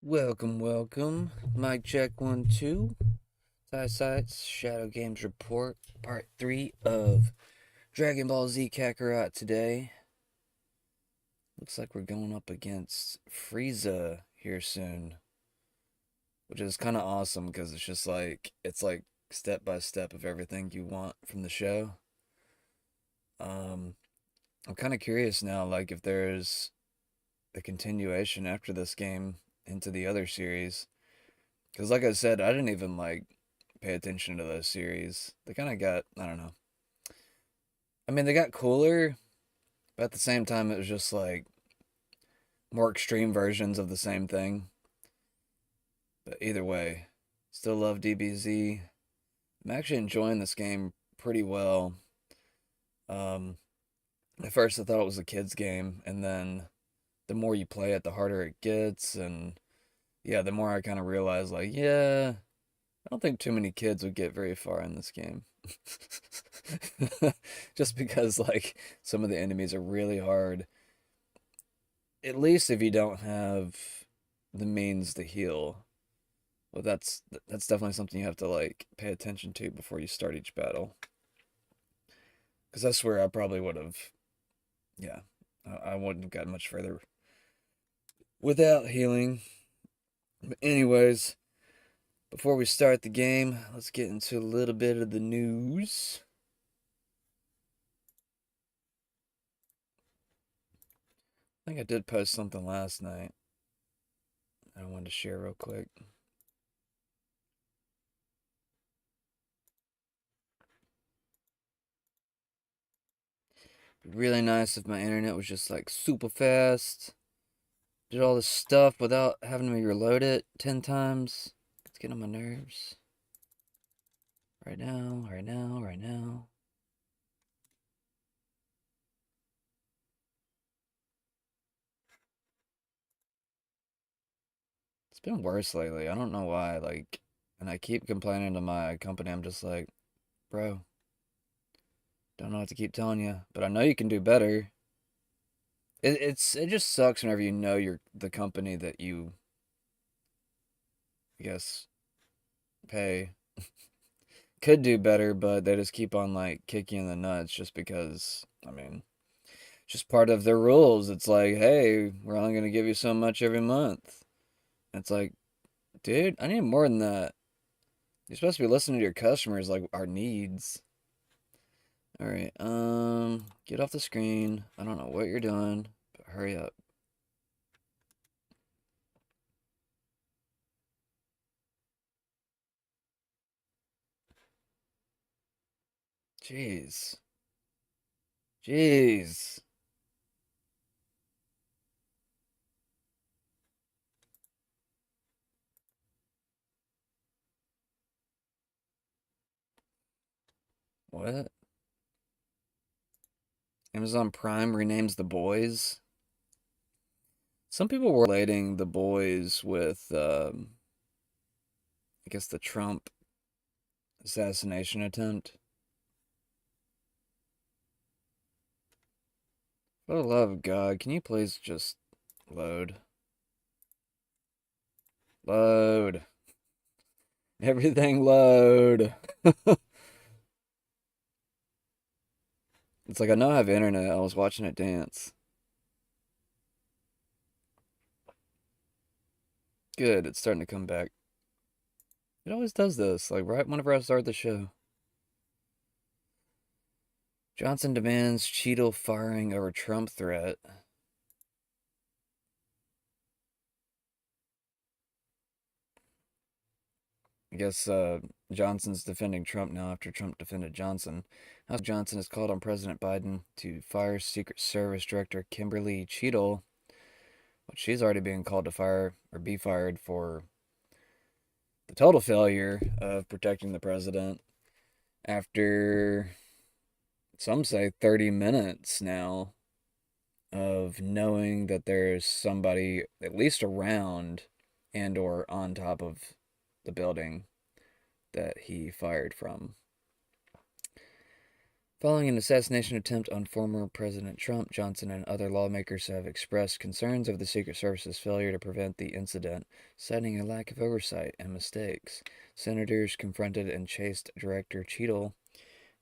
Welcome, welcome. Mic check 1 2. Side Sights Shadow Games Report, Part 3 of Dragon Ball Z Kakarot today. Looks like we're going up against Frieza here soon, which is kind of awesome because it's like step by step of everything you want from the show. I'm kind of curious now, like if there's a continuation after this game into the other series. Because, like I said, I didn't even pay attention to those series. They kind of got, I don't know. I mean, they got cooler, but at the same time, it was just like more extreme versions of the same thing. But either way, still love DBZ. I'm actually enjoying this game pretty well. Um, at first, I thought it was a kid's game, and then the more you play it, the harder it gets. And yeah, the more I kind of realized, yeah, I don't think too many kids would get very far in this game. Just because some of the enemies are really hard. At least if you don't have the means to heal. Well, that's definitely something you have to pay attention to before you start each battle. Because I swear I probably would have, yeah, I wouldn't have gotten much further without healing. But anyways, before we start the game, let's get into a little bit of the news. I think I did post something last night I wanted to share real quick. It'd be really nice if my internet was just super fast. Did all this stuff without having to reload it 10 times. It's getting on my nerves. Right now, right now, right now. It's been worse lately. I don't know why. And I keep complaining to my company. I'm just like, bro, don't know what to keep telling you, but I know you can do better. It just sucks whenever you know you're the company that you, I guess, pay could do better, but they just keep on kicking you in the nuts just because. I mean, just part of their rules. It's like, hey, we're only gonna give you so much every month. It's like, dude, I need more than that. You're supposed to be listening to your customers, like our needs. All right, get off the screen. I don't know what you're doing, but hurry up. Jeez. Jeez. What? Amazon Prime renames The Boys? Some people were relating The Boys with, I guess, the Trump assassination attempt. For the love of God, can you please just load? Load. Everything load. It's like I know I have internet. I was watching it dance. Good, it's starting to come back. It always does this, like right whenever I start the show. Johnson demands Cheadle firing over Trump threat. I guess Johnson's defending Trump now after Trump defended Johnson. House Johnson has called on President Biden to fire Secret Service Director Kimberly Cheadle. But she's already being called to fire or be fired for the total failure of protecting the president after some say 30 minutes now of knowing that there's somebody at least around and or on top of the building that he fired from. Following an assassination attempt on former President Trump, Johnson and other lawmakers have expressed concerns over the Secret Service's failure to prevent the incident, citing a lack of oversight and mistakes. Senators confronted and chased Director Cheadle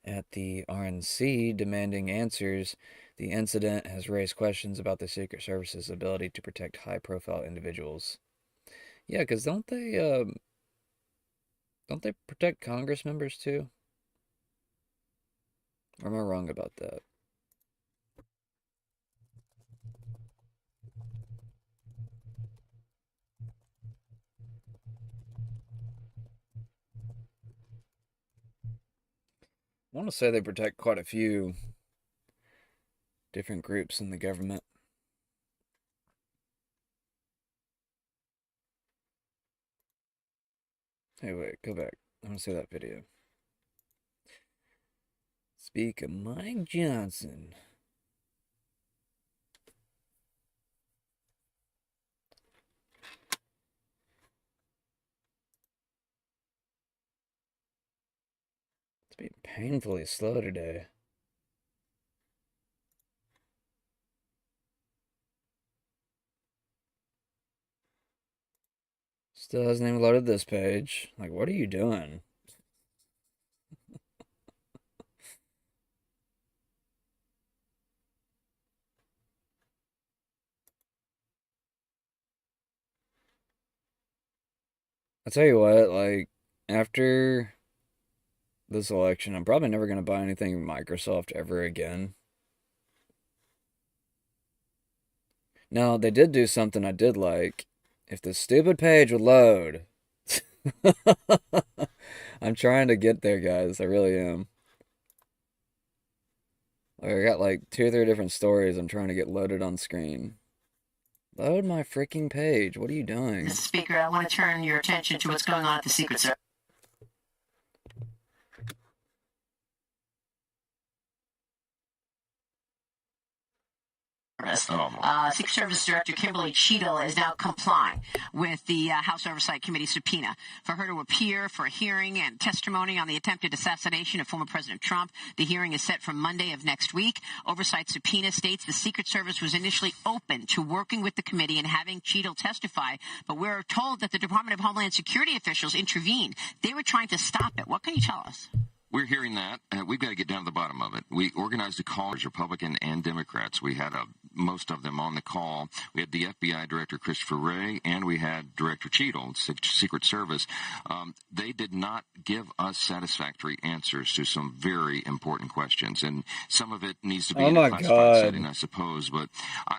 at the RNC, demanding answers. The incident has raised questions about the Secret Service's ability to protect high-profile individuals. Yeah, because don't they protect Congress members too? Or am I wrong about that? I want to say they protect quite a few different groups in the government. Hey, wait, go back. I want to see that video. Speak of Mike Johnson. It's been painfully slow today. Still hasn't even loaded this page. Like, what are you doing? I'll tell you what, like, after this election, I'm probably never going to buy anything Microsoft ever again. Now, they did do something I did like. If the stupid page would load. I'm trying to get there, guys. I really am. I got like 2 or 3 different stories I'm trying to get loaded on screen. Load my freaking page. What are you doing? Mr. Speaker, I want to turn your attention to what's going on at the Secret Service. Secret Service Director Kimberly Cheadle is now complying with the House Oversight Committee subpoena for her to appear for a hearing and testimony on the attempted assassination of former President Trump. The hearing is set for Monday of next week. Oversight subpoena states the Secret Service was initially open to working with the committee and having Cheadle testify, but we're told that the Department of Homeland Security officials intervened. They were trying to stop it. What can you tell us? We're hearing that. We've got to get down to the bottom of it. We organized a call, Republican and Democrats. We had most of them on the call. We had the FBI Director Christopher Wray, and we had Director Cheadle, Secret Service. They did not give us satisfactory answers to some very important questions, and some of it needs to be in a classified setting, I suppose. But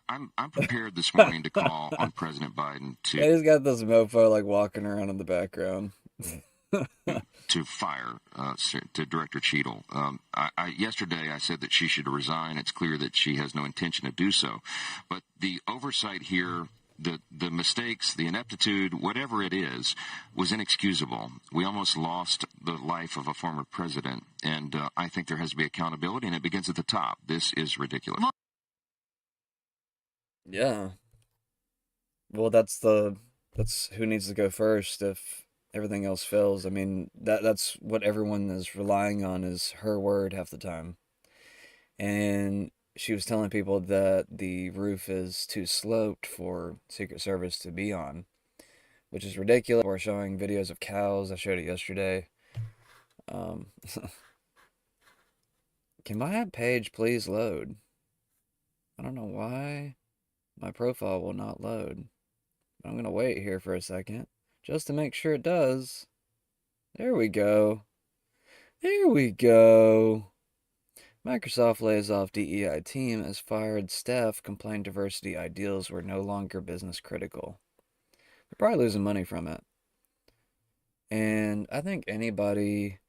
I'm prepared this morning to call on President Biden to. I just got this mofo like walking around in the background. to fire to Director Cheadle. Yesterday I said that she should resign. It's clear that she has no intention to do so. But the oversight here, the mistakes, the ineptitude, whatever it is, was inexcusable. We almost lost the life of a former president, and I think there has to be accountability, and it begins at the top. This is ridiculous. Yeah. Well, that's who needs to go first if everything else fails. I mean, that's what everyone is relying on is her word half the time. And she was telling people that the roof is too sloped for Secret Service to be on, which is ridiculous. We're showing videos of cows. I showed it yesterday. Um, can my page please load? I don't know why my profile will not load. I'm going to wait here for a second just to make sure it does. There we go. There we go. Microsoft lays off DEI team as fired staff complained diversity ideals were no longer business critical. They're probably losing money from it. And I think anybody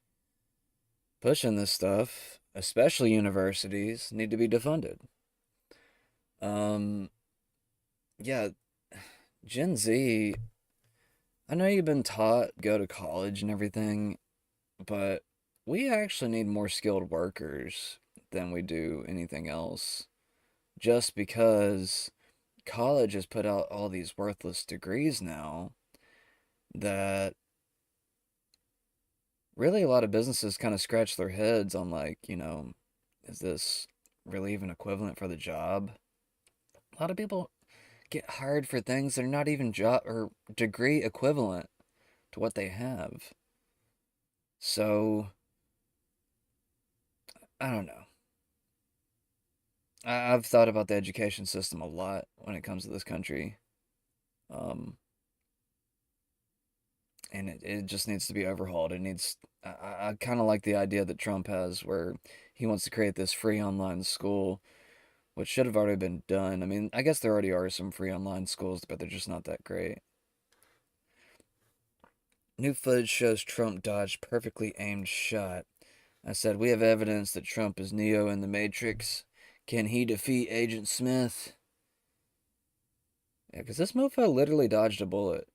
pushing this stuff, especially universities, need to be defunded. Um, yeah, Gen Z, I know you've been taught go to college and everything, but we actually need more skilled workers than we do anything else. Just because college has put out all these worthless degrees now that really a lot of businesses kind of scratch their heads on, like, is this really even equivalent for the job? A lot of people get hired for things that are not even job or degree equivalent to what they have. So, I don't know. I've thought about the education system a lot when it comes to this country. Um, and it just needs to be overhauled. It needs. I kind of like the idea that Trump has, where he wants to create this free online school, which should have already been done. I mean, I guess there already are some free online schools, but they're just not that great. New footage shows Trump dodged perfectly aimed shot. I said, we have evidence that Trump is Neo in the Matrix. Can he defeat Agent Smith? Yeah, because this mofo literally dodged a bullet.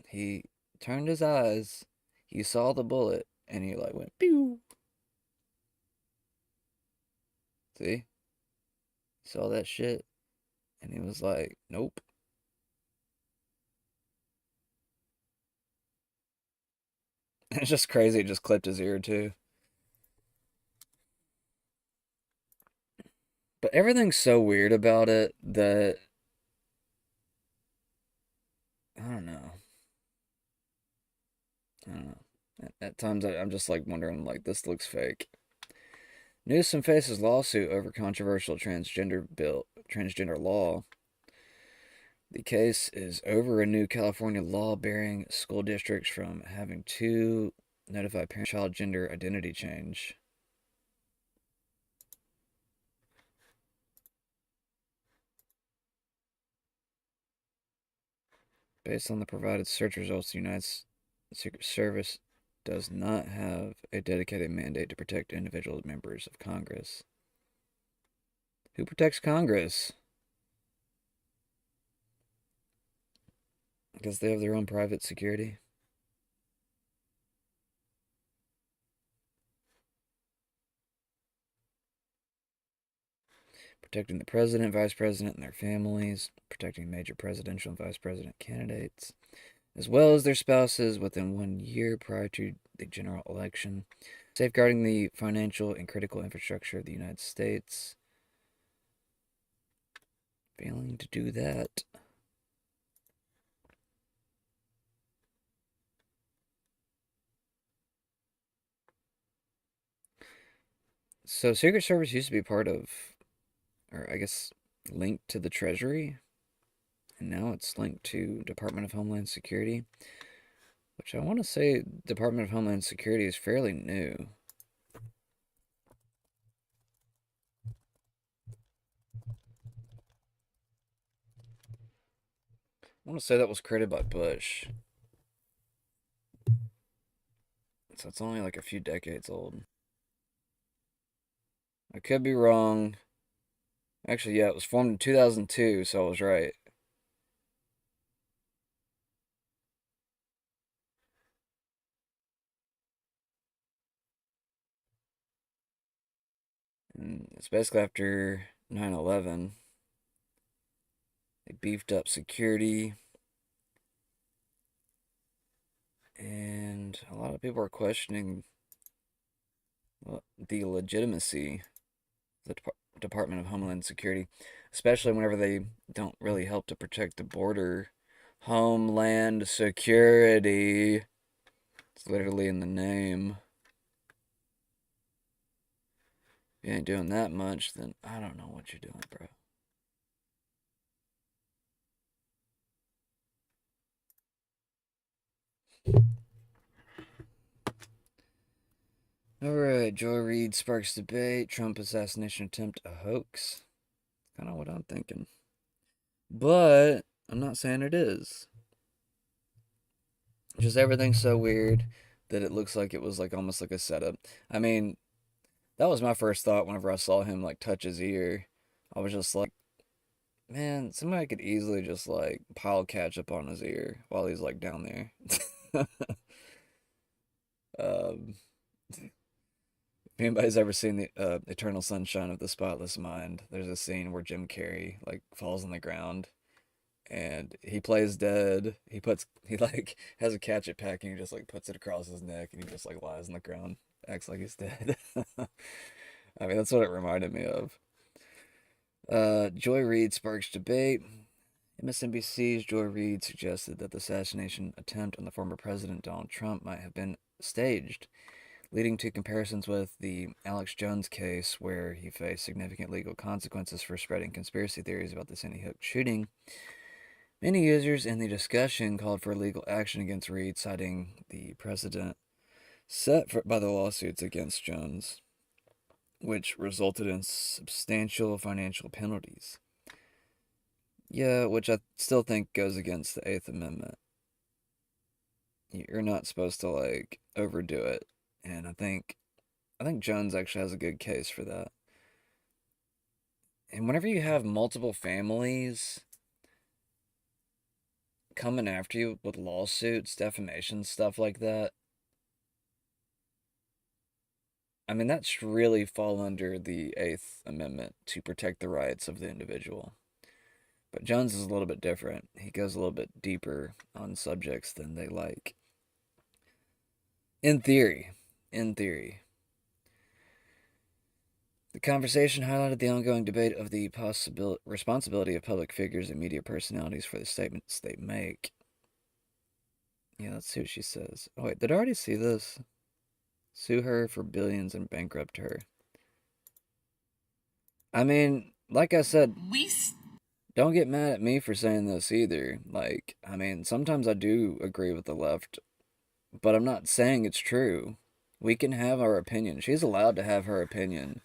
He turned his eyes, he saw the bullet, and he like went pew. See? He saw that shit, and he was like, nope. It's just crazy. It just clipped his ear too. But everything's so weird about it that I don't know. I don't know. At times I'm just like wondering, like, this looks fake. Newsom faces lawsuit over controversial transgender law. The case is over a new California law barring school districts from having to notify parents child gender identity change. Based on the provided search results, the United Secret Service does not have a dedicated mandate to protect individual members of Congress. Who protects Congress? Because they have their own private security. Protecting the president, vice president, and their families. Protecting major presidential and vice president candidates, as well as their spouses within 1 year prior to the general election. Safeguarding the financial and critical infrastructure of the United States. Failing to do that. So Secret Service used to be part of, or I guess linked to the Treasury, and now it's linked to Department of Homeland Security, which I want to say Department of Homeland Security is fairly new. want to say that was created by Bush. So it's only like a few decades old. I could be wrong. Actually, yeah, it was formed in 2002, so I was right. And it's basically after 9/11. They beefed up security, and a lot of people are questioning the legitimacy of the Department of Homeland Security, especially whenever they don't really help to protect the border. Homeland Security. It's literally in the name. If you ain't doing that much, then I don't know what you're doing, bro. Alright, Joy Reid sparks debate. Trump assassination attempt a hoax. Kind of what I'm thinking. But I'm not saying it is. Just everything's so weird that it looks like it was like almost like a setup. I mean, that was my first thought whenever I saw him like touch his ear. I was just like, man, somebody could easily just like pile ketchup on his ear while he's like down there. um, if anybody's ever seen the Eternal Sunshine of the Spotless Mind, there's a scene where Jim Carrey like falls on the ground and he plays dead. He like has a ketchup pack and he just like puts it across his neck and he just like lies on the ground, acts like he's dead. I mean, that's what it reminded me of. Joy Reid sparks debate. MSNBC's Joy Reid suggested that the assassination attempt on the former president Donald Trump might have been staged, leading to comparisons with the Alex Jones case, where he faced significant legal consequences for spreading conspiracy theories about the Sandy Hook shooting. Many users in the discussion called for legal action against Reid, citing the precedent set by the lawsuits against Jones, which resulted in substantial financial penalties. Yeah, which I still think goes against the Eighth Amendment. You're not supposed to like overdo it, and I think Jones actually has a good case for that. And whenever you have multiple families coming after you with lawsuits, defamation, stuff like that, I mean, that's really fall under the Eighth Amendment to protect the rights of the individual. But Jones is a little bit different. He goes a little bit deeper on subjects than they like. In theory. In theory. The conversation highlighted the ongoing debate of the responsibility of public figures and media personalities for the statements they make. Yeah, let's see what she says. Oh, wait, did I already see this? Sue her for billions and bankrupt her. I mean, like I said, don't get mad at me for saying this either. Like, I mean, sometimes I do agree with the left, but I'm not saying it's true. We can have our opinion. She's allowed to have her opinion.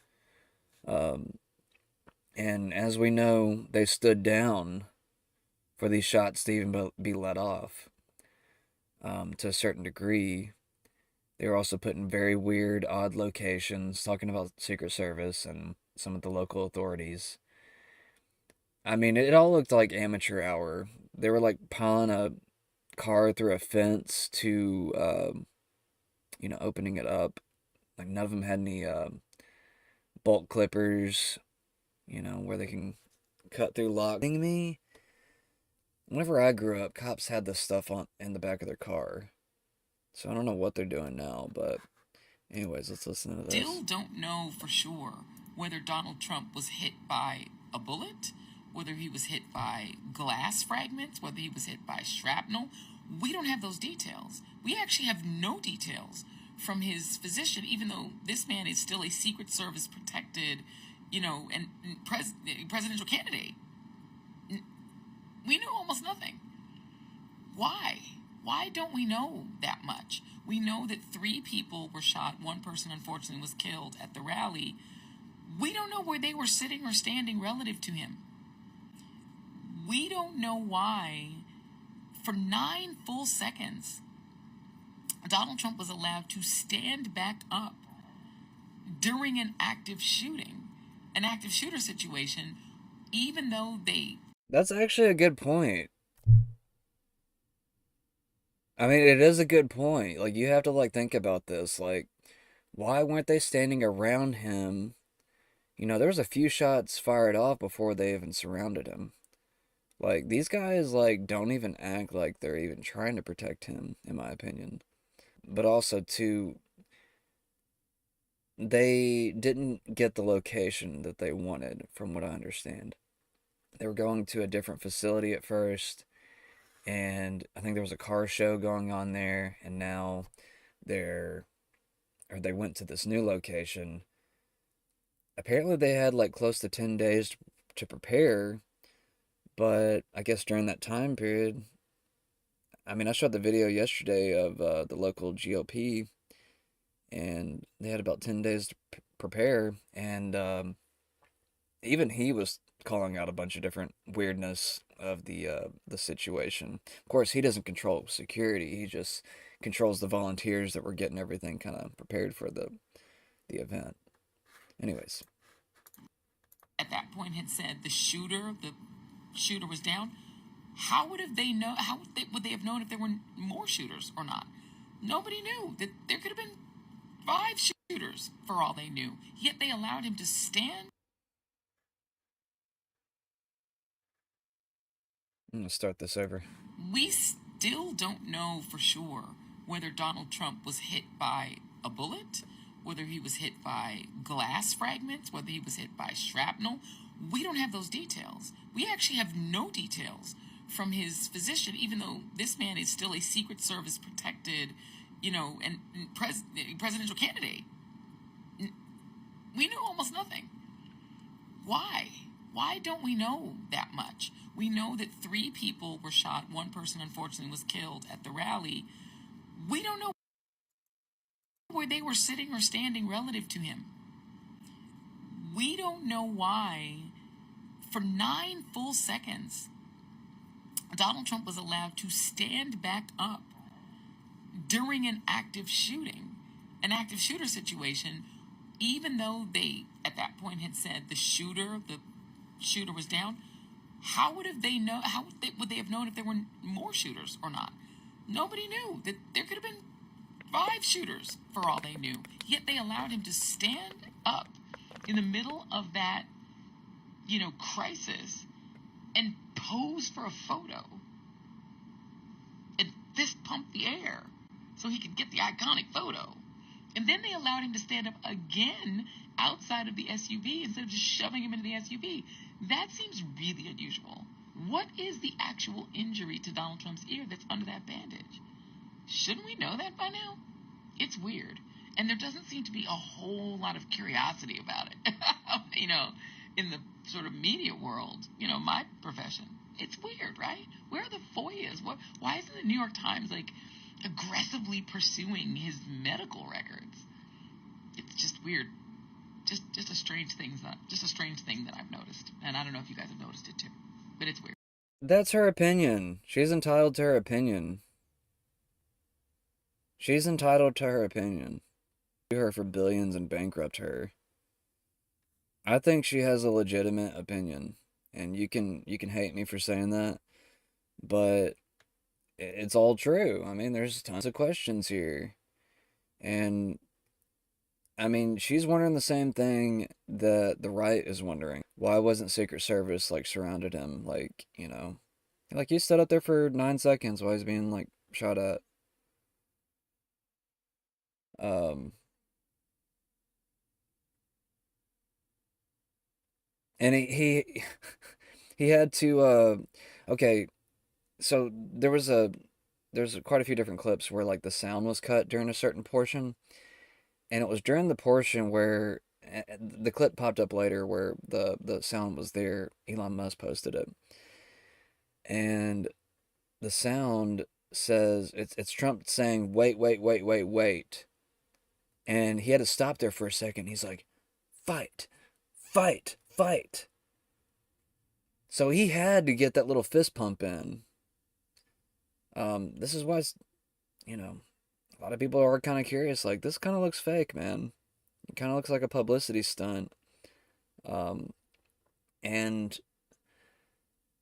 Um, and as we know, they stood down for these shots to even be let off. To a certain degree, they were also put in very weird, odd locations, talking about Secret Service and some of the local authorities. I mean, it all looked like amateur hour. They were like piling a car through a fence to, opening it up. Like none of them had any bolt clippers, where they can cut through lock. Me, whenever I grew up, cops had this stuff on in the back of their car. So I don't know what they're doing now, but anyways, let's listen to this. Still don't know for sure whether Donald Trump was hit by a bullet, whether he was hit by glass fragments, whether he was hit by shrapnel. We don't have those details. We actually have no details from his physician, even though this man is still a Secret Service protected, and presidential candidate. We know almost nothing. Why? Why don't we know that much? We know that 3 people were shot. 1 person, unfortunately, was killed at the rally. We don't know where they were sitting or standing relative to him. We don't know why For 9 full seconds, Donald Trump was allowed to stand back up during an active shooter situation, even though they... That's actually a good point. I mean, it is a good point. Like, you have to, like, think about this. Like, why weren't they standing around him? You know, there was a few shots fired off before they even surrounded him. Like, these guys, like, don't even act like they're even trying to protect him, in my opinion. But also, too, they didn't get the location that they wanted, from what I understand. They were going to a different facility at first, and I think there was a car show going on there, and now they're, or they went to this new location. Apparently, they had like close to 10 days to prepare, but I guess during that time period, I mean, I showed the video yesterday of the local GOP, and they had about 10 days to prepare, and even he was calling out a bunch of different weirdness of the situation. Of course, he doesn't control security; he just controls the volunteers that were getting everything kind of prepared for the event. Anyways, at that point had said the shooter was down, how would have they know? Would they have known if there were more shooters or not? Nobody knew that there could have been 5 shooters for all they knew. Yet they allowed him to stand. I'm gonna start this over. We still don't know for sure whether Donald Trump was hit by a bullet, whether he was hit by glass fragments, whether he was hit by shrapnel. We don't have those details. We actually have no details from his physician, even though this man is still a Secret Service protected, and presidential candidate. We know almost nothing. Why? Why don't we know that much? We know that 3 people were shot. 1 person, unfortunately, was killed at the rally. We don't know where they were sitting or standing relative to him. We don't know why, for 9 full seconds, Donald Trump was allowed to stand back up during an active shooter situation, even though they, at that point, had said the shooter was down. How would they have known if there were more shooters or not? Nobody knew that there could have been 5 shooters for all they knew. Yet they allowed him to stand up in the middle of that, crisis and pose for a photo and fist pump the air so he could get the iconic photo. And then they allowed him to stand up again outside of the SUV instead of just shoving him into the SUV. That seems really unusual. What is the actual injury to Donald Trump's ear that's under that bandage? Shouldn't we know that by now? It's weird. And there doesn't seem to be a whole lot of curiosity about it, in the sort of media world, my profession. It's weird, right? Where are the FOIAs? Why isn't the New York Times, aggressively pursuing his medical records? It's just weird. Just a strange thing that I've noticed. And I don't know if you guys have noticed it too. But it's weird. That's her opinion. She's entitled to her opinion. She's entitled to her opinion. Sue her for billions and bankrupt her. I think she has a legitimate opinion, and you can hate me for saying that, but it's all true. I mean, there's tons of questions here, and I mean, she's wondering the same thing that the right is wondering. Why wasn't Secret Service surrounded him? He stood up there for 9 seconds while he's being shot at. Um, and he had to. Okay, so there's quite a few different clips where the sound was cut during a certain portion, and it was during the portion where the clip popped up later where the sound was there. Elon Musk posted it, and the sound says it's Trump saying wait, wait, wait, wait, wait, and he had to stop there for a second. He's like, fight, fight, fight. So he had to get that little fist pump in. This is why, you know, a lot of people are kind of curious. Like, this kind of looks fake, man. It kind of looks like a publicity stunt. Um, and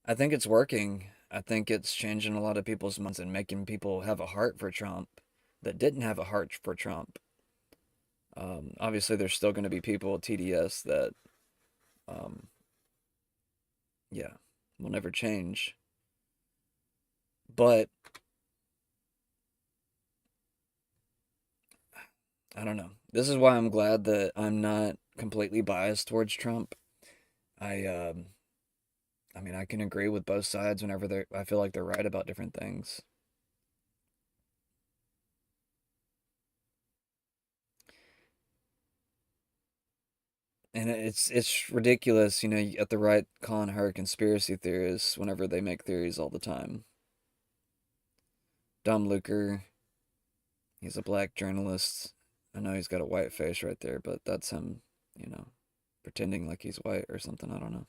I think it's working. I think it's changing a lot of people's minds and making people have a heart for Trump that didn't have a heart for Trump. Obviously, there's still going to be people at TDS that, um, yeah, will never change. But I don't know. This is why I'm glad that I'm not completely biased towards Trump. I, um, I mean, I can agree with both sides whenever I feel like they're right about different things. And it's ridiculous, you know, you get the right calling her conspiracy theorists whenever they make theories all the time. Dom Luker, he's a black journalist. I know he's got a white face right there, but that's him, you know, pretending like he's white or something. I don't know.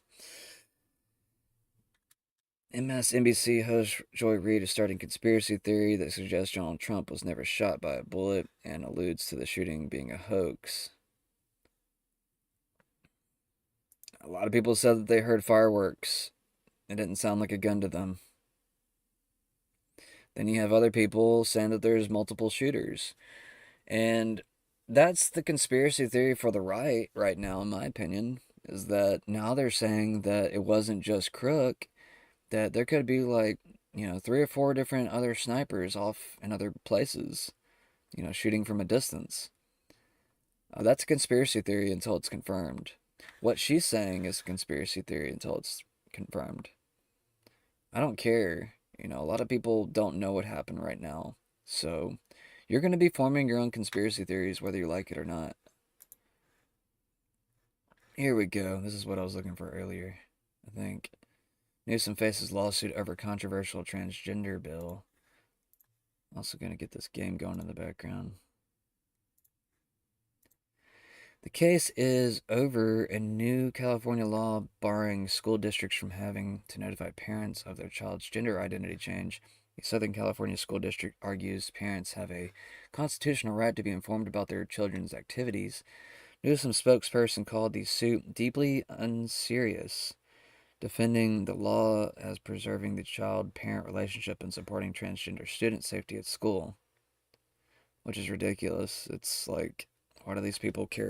MSNBC host Joy Reid is starting conspiracy theory that suggests Donald Trump was never shot by a bullet and alludes to the shooting being a hoax. A lot of people said that they heard fireworks. It didn't sound like a gun to them. Then you have other people saying that there's multiple shooters. And that's the conspiracy theory for the right now, in my opinion, is that now they're saying that it wasn't just Crook, that there could be like, you know, three or four different other snipers off in other places, you know, shooting from a distance. That's a conspiracy theory until it's confirmed. What she's saying is a conspiracy theory until it's confirmed. I don't care. You know, a lot of people don't know what happened right now. So you're going to be forming your own conspiracy theories whether you like it or not. Here we go. This is what I was looking for earlier, I think. Newsom faces lawsuit over controversial transgender bill. Also going to get this game going in the background. The case is over a new California law barring school districts from having to notify parents of their child's gender identity change. The Southern California School District argues parents have a constitutional right to be informed about their children's activities. Newsom's spokesperson called the suit deeply unserious, defending the law as preserving the child-parent relationship and supporting transgender student safety at school, which is ridiculous. It's like, why do these people care